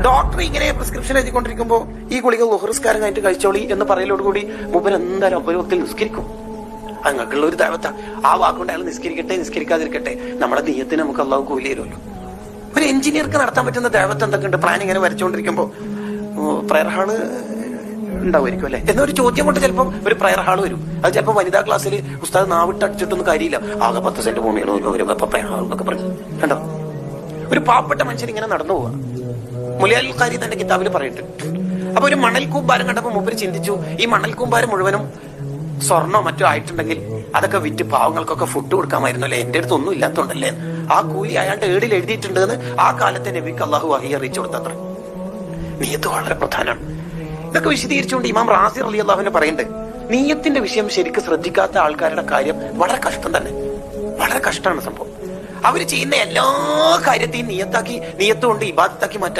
Doctor ഇങ്ങനെ prescription എഴുതിക്കൊണ്ടിരിക്കുമ്പോൾ ഈ ഗുളിക ലുഹ്റിസ്കാരം കഴിഞ്ഞിട്ട് കഴിച്ചോളി എന്ന് പറയലോടുകൂടി മൂപ്പർ എന്തായാലും അപരൂപത്തിൽ നിസ്കരിക്കും. അങ്ങക്കുള്ള ഒരു ദേവത. ആ വാക്കുകൊണ്ട് അയാൾ നിസ്കരിക്കട്ടെ നിസ്കരിക്കാതിരിക്കട്ടെ, നമ്മുടെ നീയത്തിന് നമുക്ക് അള്ളാഹു കൂലി തരുമല്ലോ. ഒരു എഞ്ചിനീയർക്ക് നടത്താൻ പറ്റുന്ന ദേവത എന്തൊക്കെയുണ്ട്? പ്ലാൻ ഇങ്ങനെ വരച്ചുകൊണ്ടിരിക്കുമ്പോ പ്രയർ ഹാള് ഉണ്ടാവുമായിരിക്കും അല്ലെ എന്നൊരു ചോദ്യം കൊണ്ട് ചിലപ്പോൾ ഒരു പ്രയർ ഹാൾ വരും. അത് ചിലപ്പോൾ വനിതാ ക്ലാസ്സിൽ ഉസ്താദ് നാവിട്ട് അടിച്ചിട്ടൊന്നും കാര്യമില്ല, ആകെ 10 സെന്റ് ഭൂമിയാണ് പ്രയർ ഹാൾ എന്നൊക്കെ പറഞ്ഞു. കണ്ടോ, ഒരു പാവപ്പെട്ട മനുഷ്യൻ ഇങ്ങനെ നടന്നു പോവാ. മുലിയാൽ ഖാരി തന്റെ കിതാബിൽ പറയുന്നുണ്ട്. അപ്പൊ ഒരു മണൽ കൂമ്പാരം കണ്ടപ്പോ മൂപ്പര് ചിന്തിച്ചു, ഈ മണൽ കൂമ്പാരം മുഴുവനും സ്വർണ്ണോ മറ്റോ ആയിട്ടുണ്ടെങ്കിൽ അതൊക്കെ വിറ്റ് പാവങ്ങൾക്കൊക്കെ ഫുഡ് കൊടുക്കാമായിരുന്നു അല്ലെ, എന്റെ അടുത്ത് ഒന്നും ഇല്ലാത്തോണ്ടല്ലേ. ആ കൂലി അയാളുടെ ഏടിൽ എഴുതിയിട്ടുണ്ട് എന്ന് ആ കാലത്തെ നബിക്ക് അള്ളാഹു വഹി അറിയിച്ചു കൊടുത്തത്ര. നീയത്ത് വളരെ പ്രധാനമാണ്. ഇതൊക്കെ വിശദീകരിച്ചുകൊണ്ട് ഇമാം റാസി റളിയല്ലാഹു പറയുന്നുണ്ട്, നീയത്തിന്റെ വിഷയം ശരിക്കും ശ്രദ്ധിക്കാത്ത ആൾക്കാരുടെ കാര്യം വളരെ കഷ്ടം തന്നെ, വളരെ കഷ്ടമാണ് സംഭവം. അവര് ചെയ്യുന്ന എല്ലാ കാര്യത്തെയും നീയത്ത് കൊണ്ട് ഇബാദത്താക്കി മാറ്റാൻ